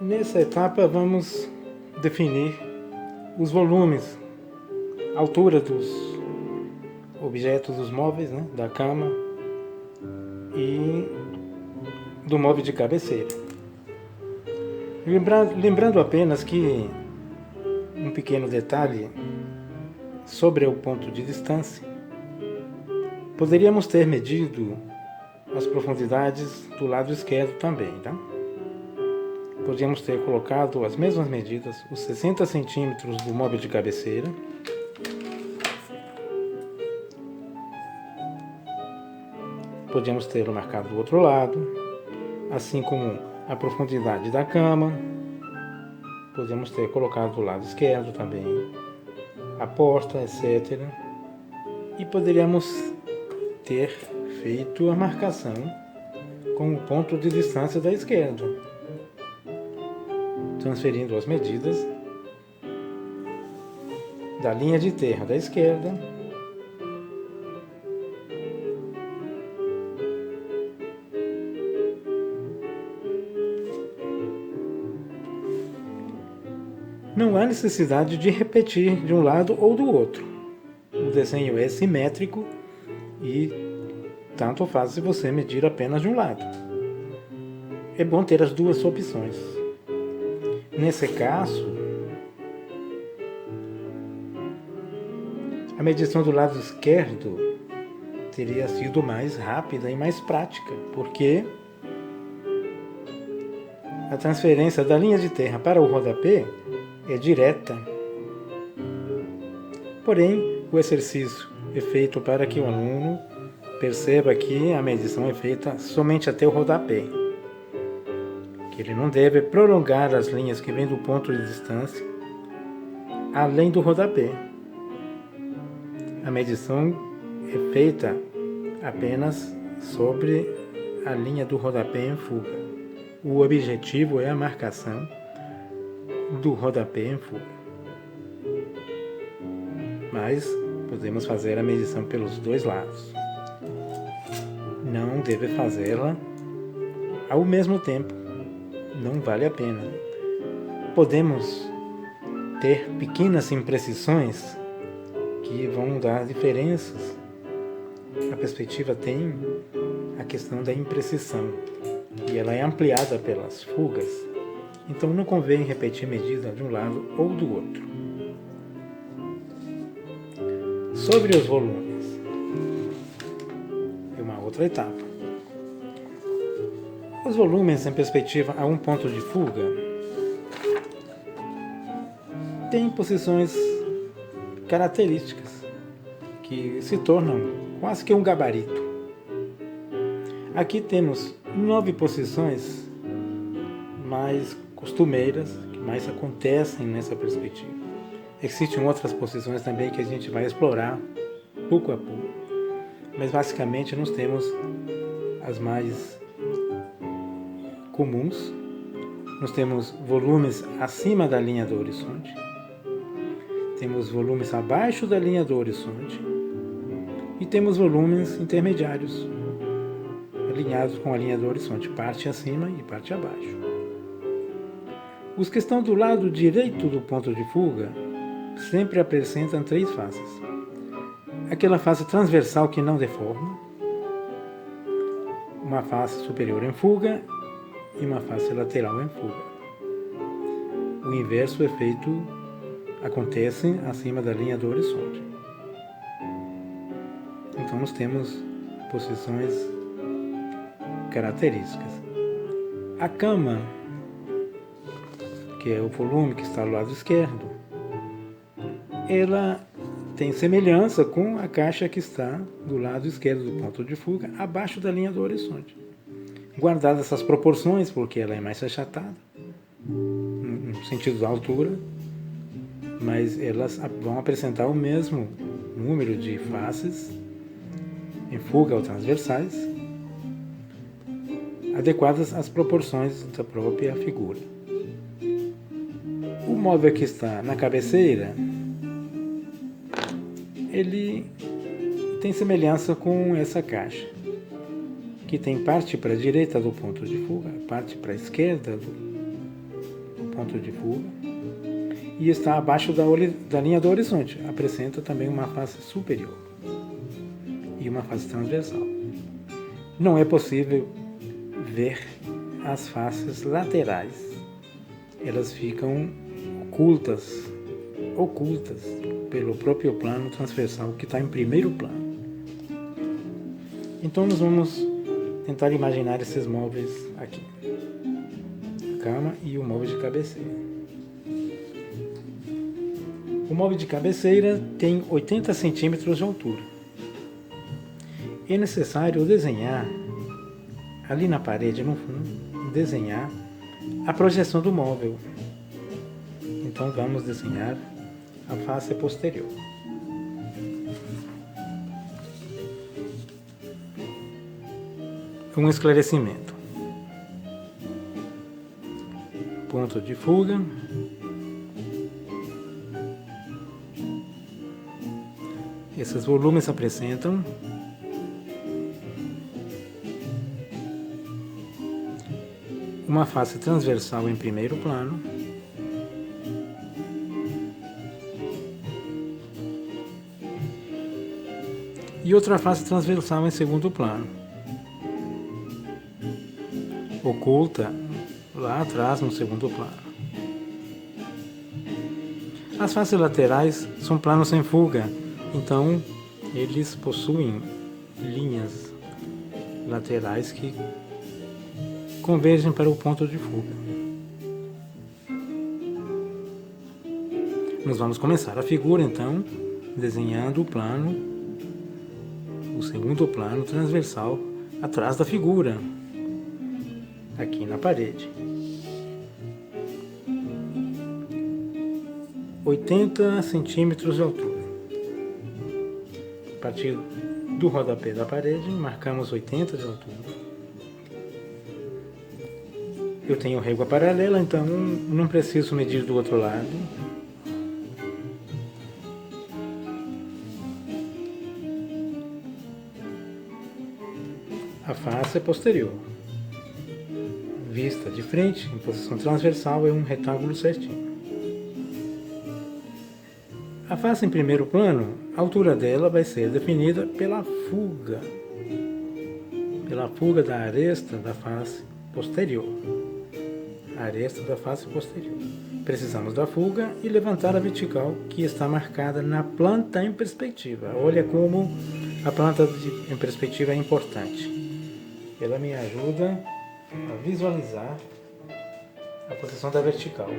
Nessa etapa vamos definir os volumes, a altura dos objetos, dos móveis, né, da cama e do móvel de cabeceira. Lembrando apenas que um pequeno detalhe sobre o ponto de distância, poderíamos ter medido as profundidades do lado esquerdo também, tá? Podíamos ter colocado as mesmas medidas, os 60 centímetros do móvel de cabeceira, podíamos ter marcado do outro lado, assim como a profundidade da cama, podemos ter colocado do lado esquerdo também, a porta, etc. E poderíamos ter feito a marcação com o ponto de distância da esquerda, transferindo as medidas da linha de terra da esquerda não há necessidade de repetir de um lado ou do outro. O desenho é simétrico e tanto faz se você medir apenas de um lado. É bom ter as duas opções. Nesse caso, a medição do lado esquerdo teria sido mais rápida e mais prática, porque a transferência da linha de terra para o rodapé é direta. Porém, o exercício é feito para que o aluno perceba que a medição é feita somente até o rodapé, que ele não deve prolongar as linhas que vêm do ponto de distância além do rodapé. A medição é feita apenas sobre a linha do rodapé em fuga. O objetivo é a marcação do rodapé em fuga. Mas podemos fazer a medição pelos dois lados. Não deve fazê-la ao mesmo tempo. Não vale a pena. Podemos ter pequenas imprecisões que vão dar diferenças. A perspectiva tem a questão da imprecisão e ela é ampliada pelas fugas. Então não convém repetir medida de um lado ou do outro. Sobre os volumes, é uma outra etapa. Os volumes em perspectiva a um ponto de fuga têm posições características que se tornam quase que um gabarito. Aqui temos 9 posições mais costumeiras, que mais acontecem nessa perspectiva. Existem outras posições também que a gente vai explorar pouco a pouco, mas basicamente nós temos as mais comuns. Nós temos volumes acima da linha do horizonte, temos volumes abaixo da linha do horizonte e temos volumes intermediários, alinhados com a linha do horizonte, parte acima e parte abaixo. Os que estão do lado direito do ponto de fuga sempre apresentam 3 faces. Aquela face transversal que não deforma, uma face superior em fuga e uma face lateral em fuga. O inverso acontece acima da linha do horizonte. Então nós temos posições características. A cama, que é o volume que está ao lado esquerdo, ela tem semelhança com a caixa que está do lado esquerdo do ponto de fuga, abaixo da linha do horizonte. Guardadas essas proporções, porque ela é mais achatada, no sentido da altura, mas elas vão apresentar o mesmo número de faces em fuga ou transversais, adequadas às proporções da própria figura. O móvel que está na cabeceira, ele tem semelhança com essa caixa, que tem parte para a direita do ponto de fuga, parte para a esquerda ponto de fuga, e está abaixo da linha do horizonte. Apresenta também uma face superior e uma face transversal. Não é possível ver as faces laterais. Elas ficam ocultas pelo próprio plano transversal que está em primeiro plano. Então nós vamos tentar imaginar esses móveis aqui. A cama e o móvel de cabeceira. O móvel de cabeceira tem 80 centímetros de altura. É necessário desenhar, ali na parede, no fundo, desenhar a projeção do móvel. Então vamos desenhar a face posterior. Um esclarecimento. Ponto de fuga. Esses volumes apresentam uma face transversal em primeiro plano, e outra face transversal em segundo plano, oculta lá atrás no segundo plano. As faces laterais são planos sem fuga, então eles possuem linhas laterais que convergem para o ponto de fuga. Nós vamos começar a figura, então, desenhando o plano, o segundo plano transversal atrás da figura, aqui na parede. 80 centímetros de altura. A partir do rodapé da parede, marcamos 80 de altura. Eu tenho régua paralela, então não preciso medir do outro lado. A face é posterior. Vista de frente, em posição transversal, é um retângulo certinho. A face em primeiro plano, a altura dela vai ser definida pela fuga da aresta da face posterior. A aresta da face posterior. Precisamos da fuga e levantar a vertical que está marcada na planta em perspectiva. Olha como a planta em perspectiva é importante. Ela me ajuda a visualizar a posição da vertical.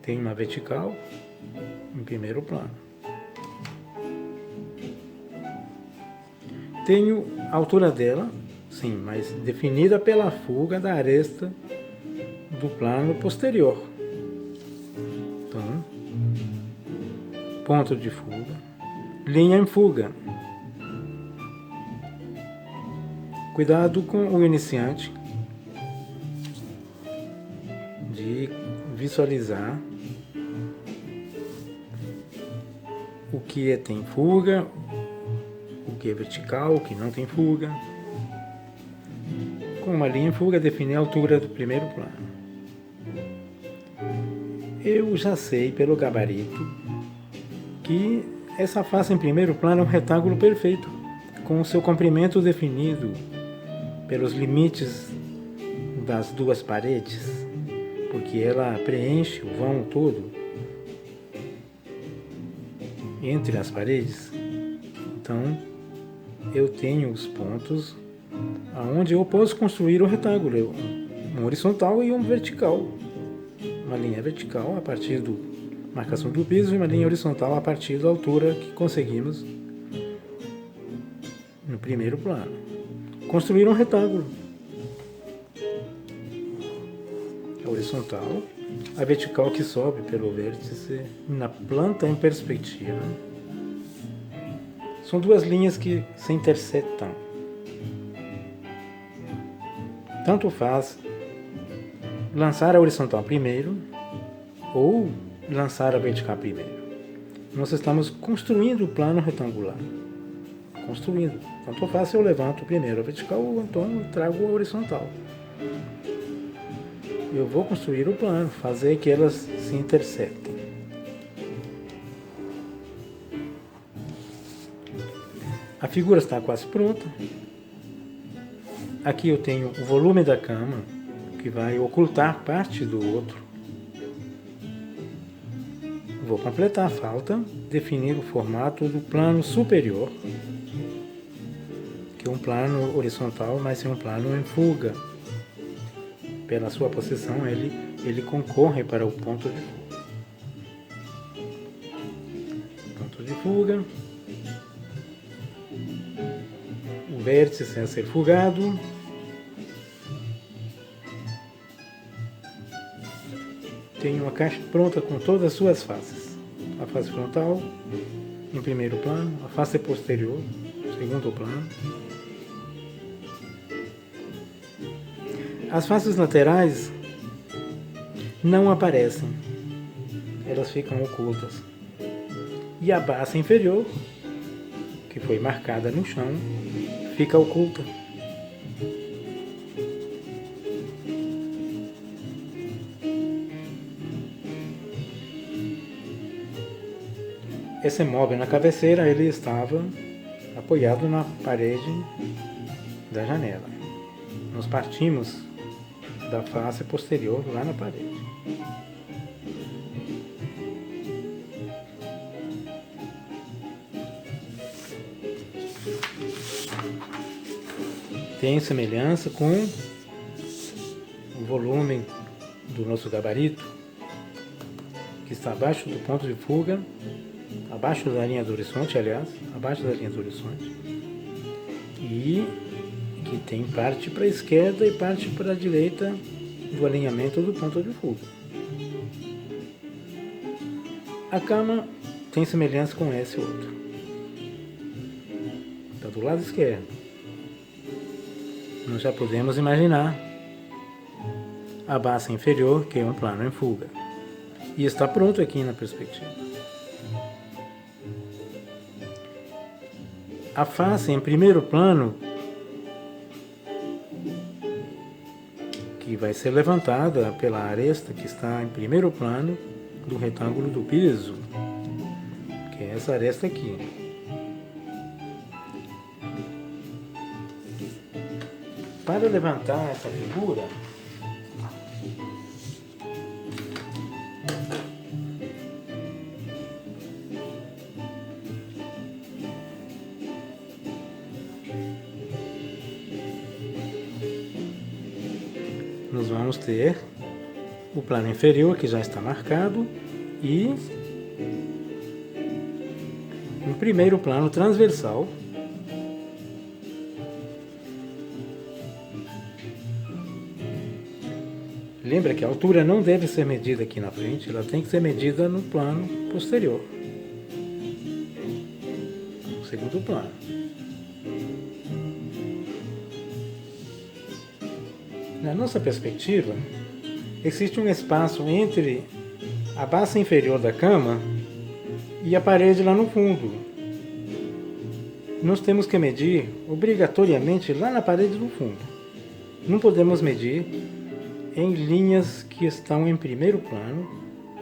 Tem uma vertical em primeiro plano. Tenho a altura dela, sim, mas definida pela fuga da aresta do plano posterior. Então, ponto de fuga, linha em fuga. Cuidado com o iniciante de visualizar o que tem fuga, o que é vertical, o que não tem fuga. Com uma linha em fuga, definir a altura do primeiro plano. Eu já sei pelo gabarito que essa face em primeiro plano é um retângulo perfeito, com o seu comprimento definido pelos limites das duas paredes, porque ela preenche o vão todo entre as paredes. Então, eu tenho os pontos aonde eu posso construir um retângulo, um horizontal e um vertical. Uma linha vertical a partir da marcação do piso e uma linha horizontal a partir da altura que conseguimos no primeiro plano. Construir um retângulo. A horizontal, a vertical que sobe pelo vértice na planta em perspectiva. São duas linhas que se interceptam. Tanto faz lançar a horizontal primeiro ou lançar a vertical primeiro. Nós estamos construindo o plano retangular. Construindo. Tanto faz se eu levanto primeiro a vertical ou então eu trago a horizontal. eu vou construir o plano, fazer que elas se interceptem. A figura está quase pronta. Aqui eu tenho o volume da cama, que vai ocultar parte do outro. Vou completar a falta, definir o formato do plano superior, que é um plano horizontal, mas é um plano em fuga. Pela sua posição, ele concorre para o ponto de fuga. Ponto de fuga. O vértice a ser fugado. Tenho uma caixa pronta com todas as suas faces. A face frontal, em primeiro plano, a face posterior, segundo plano. As faces laterais não aparecem, elas ficam ocultas. E a base inferior, que foi marcada no chão, fica oculta. Esse móvel na cabeceira, ele estava apoiado na parede da janela. Nós partimos da face posterior lá na parede. Tem semelhança com o volume do nosso gabarito, que está abaixo do ponto de fuga, abaixo da linha do horizonte, aliás, abaixo da linha do horizonte, e que tem parte para a esquerda e parte para a direita do alinhamento do ponto de fuga. A cama tem semelhança com esse outro. Está do lado esquerdo. Nós já podemos imaginar a base inferior, que é um plano em fuga. E está pronto aqui na perspectiva. A face em primeiro plano, que vai ser levantada pela aresta que está em primeiro plano do retângulo do piso, que é essa aresta aqui. Para levantar essa figura, nós vamos ter o plano inferior, que já está marcado, e um primeiro plano transversal, lembra que a altura não deve ser medida aqui na frente, ela tem que ser medida no plano posterior, no segundo plano. Na nossa perspectiva, existe um espaço entre a base inferior da cama e a parede lá no fundo. Nós temos que medir obrigatoriamente lá na parede do fundo. Não podemos medir em linhas que estão em primeiro plano,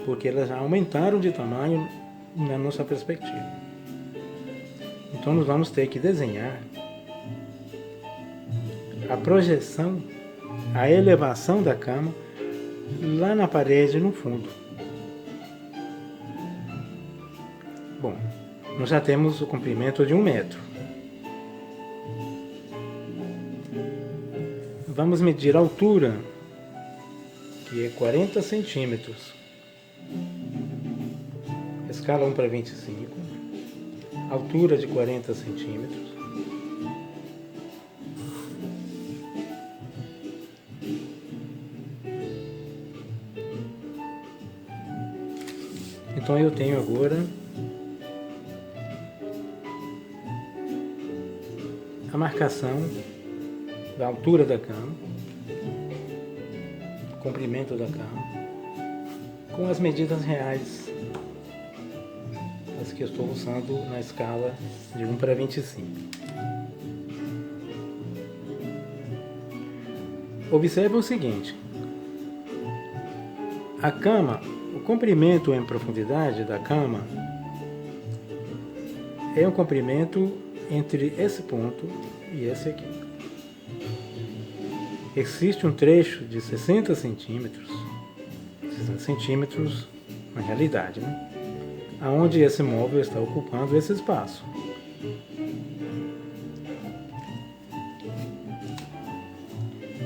porque elas já aumentaram de tamanho na nossa perspectiva. Então nós vamos ter que desenhar a projeção, a elevação da cama lá na parede no fundo. Bom, nós já temos o comprimento de 1 metro. Vamos medir a altura, que é 40 centímetros. Escala 1:25. Altura de 40 centímetros. Então eu tenho agora a marcação da altura da cama, comprimento da cama, com as medidas reais, as que eu estou usando na escala de 1:25. Observe o seguinte: A cama, o comprimento em profundidade da cama é um comprimento entre esse ponto e esse aqui. Existe um trecho de 60 centímetros na realidade, né? Onde esse móvel está ocupando esse espaço.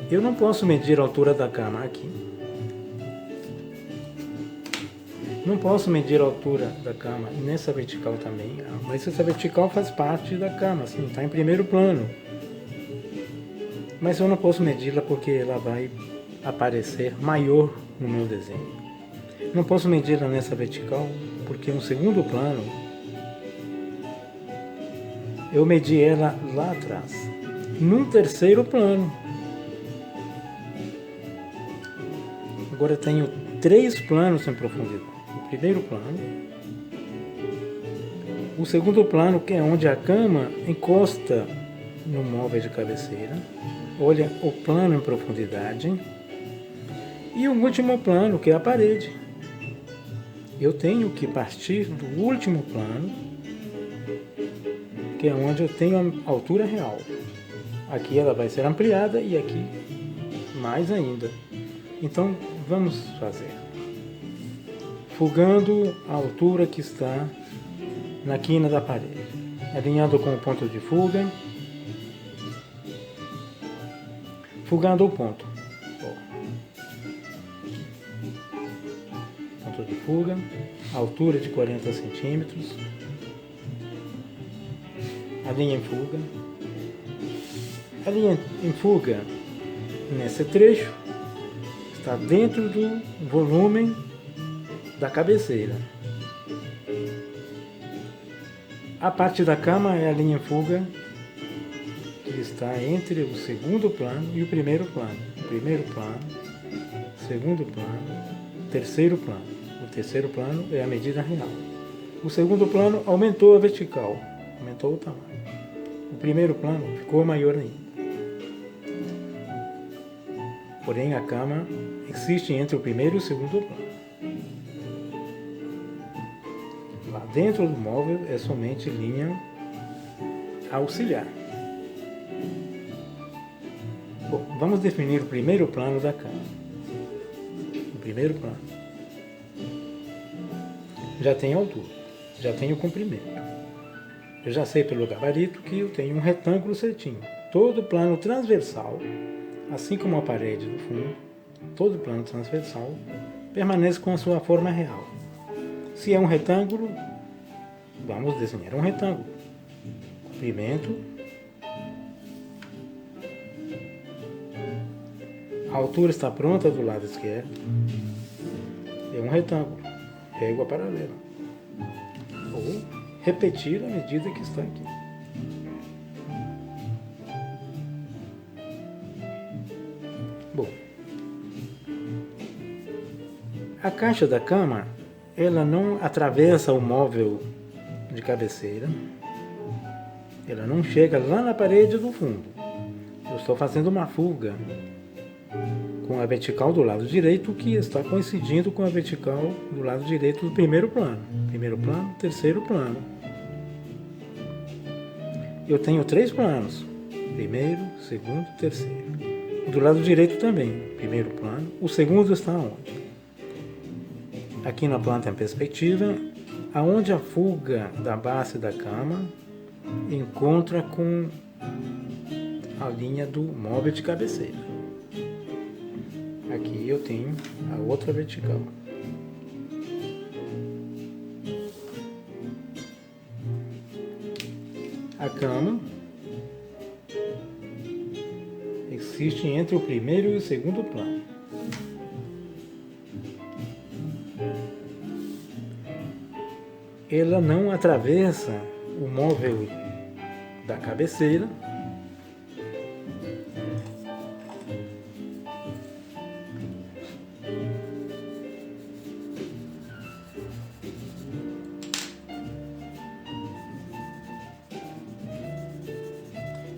Eu não posso medir a altura da cama aqui. Não posso medir a altura da cama nessa vertical também, mas essa vertical faz parte da cama, assim, está em primeiro plano. Mas eu não posso medi-la porque ela vai aparecer maior no meu desenho. Não posso medi-la nessa vertical porque no segundo plano eu medi ela lá atrás. Num terceiro plano. Agora eu tenho 3 planos em profundidade. O primeiro plano, o segundo plano, que é onde a cama encosta no móvel de cabeceira, olha o plano em profundidade, e o último plano, que é a parede. Eu tenho que partir do último plano, que é onde eu tenho a altura real. Aqui ela vai ser ampliada e aqui mais ainda. Então vamos fazer. Fugando a altura que está na quina da parede, alinhando com o ponto de fuga, fugando o ponto. Ponto de fuga, altura de 40 centímetros, a linha em fuga. A linha em fuga nesse trecho está dentro do volume da cabeceira. A parte da cama é a linha em fuga que está entre o segundo plano e o primeiro plano. O primeiro plano, segundo plano, terceiro plano. O terceiro plano é a medida real. O segundo plano aumentou a vertical, aumentou o tamanho. O primeiro plano ficou maior ainda. Porém, a cama existe entre o primeiro e o segundo plano. Lá dentro do móvel é somente linha auxiliar. Bom, vamos definir o primeiro plano da cama. O primeiro plano já tem altura, já tem o comprimento. Eu já sei pelo gabarito que eu tenho um retângulo certinho. Todo plano transversal, assim como a parede do fundo, todo plano transversal permanece com a sua forma real. Se é um retângulo, vamos desenhar um retângulo. Comprimento. A altura está pronta do lado esquerdo. É um retângulo. Régua paralela. Ou repetir a medida que está aqui. Bom, a caixa da cama, ela não atravessa o móvel de cabeceira, ela não chega lá na parede do fundo. Eu estou fazendo uma fuga com a vertical do lado direito, que está coincidindo com a vertical do lado direito do primeiro plano. Primeiro plano, terceiro plano. Eu tenho 3 planos. Primeiro, segundo, terceiro. Do lado direito também. Primeiro plano. O segundo está onde? Aqui na planta em perspectiva, aonde a fuga da base da cama encontra com a linha do móvel de cabeceira. Aqui eu tenho a outra vertical. A cama existe entre o primeiro e o segundo plano. Ela não atravessa o móvel da cabeceira.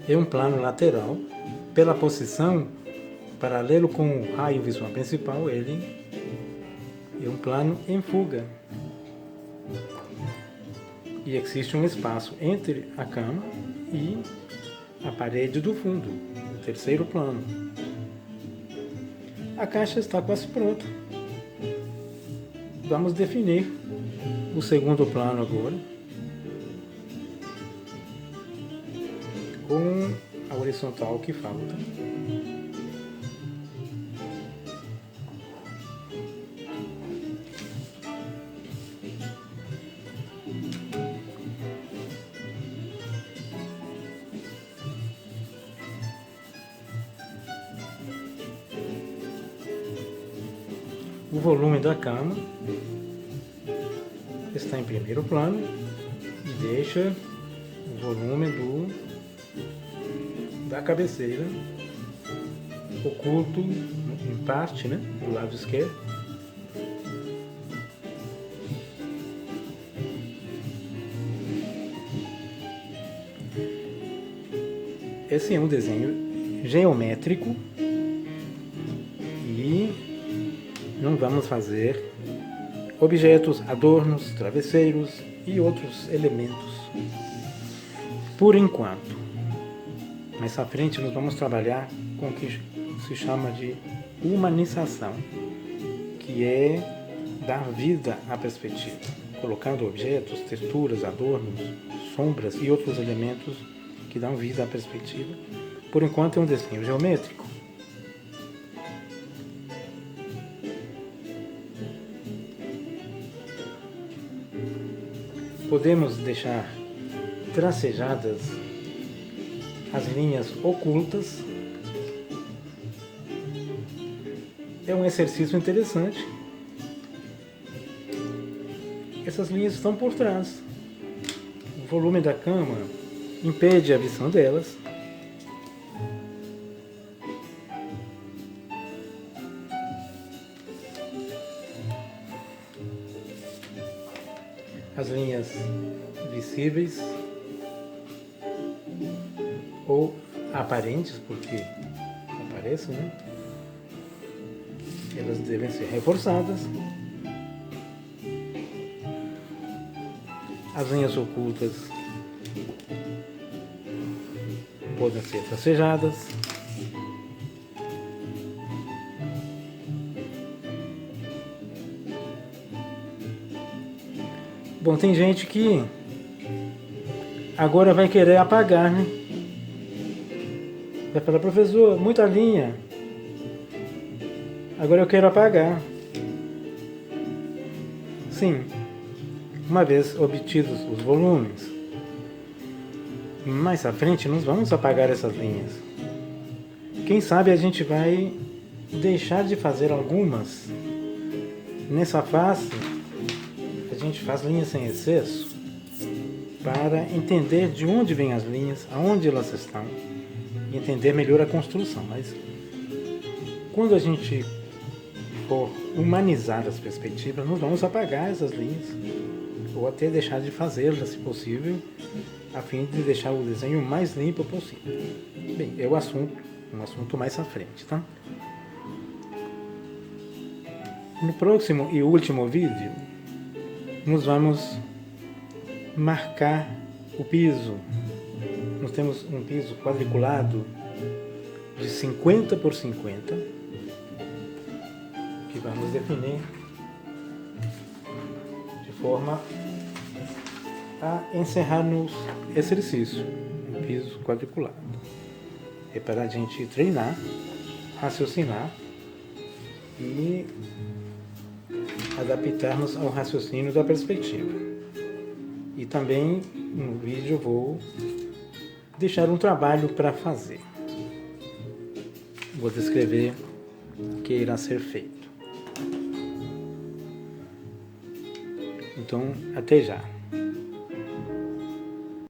É um plano lateral. Pela posição, paralelo com o raio visual principal, ele é um plano em fuga. E existe um espaço entre a cama e a parede do fundo, o terceiro plano. A caixa está quase pronta. Vamos definir o segundo plano agora, com a horizontal que falta. O volume da cama está em primeiro plano e deixa o volume da cabeceira oculto em parte, né, do lado esquerdo. Esse é um desenho geométrico e não vamos fazer objetos, adornos, travesseiros e outros elementos por enquanto. Mais à frente nós vamos trabalhar com o que se chama de humanização, que é dar vida à perspectiva, colocando objetos, texturas, adornos, sombras e outros elementos que dão vida à perspectiva. Por enquanto é um desenho geométrico. Podemos deixar tracejadas as linhas ocultas. É um exercício interessante. Essas linhas estão por trás. O volume da cama impede a visão delas. As linhas visíveis ou aparentes, porque aparecem, né? Elas devem ser reforçadas. As linhas ocultas podem ser tracejadas. Bom, tem gente que agora vai querer apagar, né? Vai falar, professor, muita linha. Agora eu quero apagar. Sim, uma vez obtidos os volumes, mais à frente nós vamos apagar essas linhas. Quem sabe a gente vai deixar de fazer algumas. Nessa face, a gente faz linhas sem excesso para entender de onde vêm as linhas, aonde elas estão e entender melhor a construção. Mas quando a gente for humanizar as perspectivas, nós vamos apagar essas linhas ou até deixar de fazê-las, se possível, a fim de deixar o desenho mais limpo possível. Bem, é um assunto mais à frente, tá? No próximo e último vídeo, nós vamos marcar o piso. Nós temos um piso quadriculado de 50 por 50, que vamos definir de forma a encerrar-nos exercício, um piso quadriculado. É para a gente treinar, raciocinar e adaptarmos ao raciocínio da perspectiva. E também no vídeo vou deixar um trabalho para fazer. Vou descrever o que irá ser feito. Então, até já.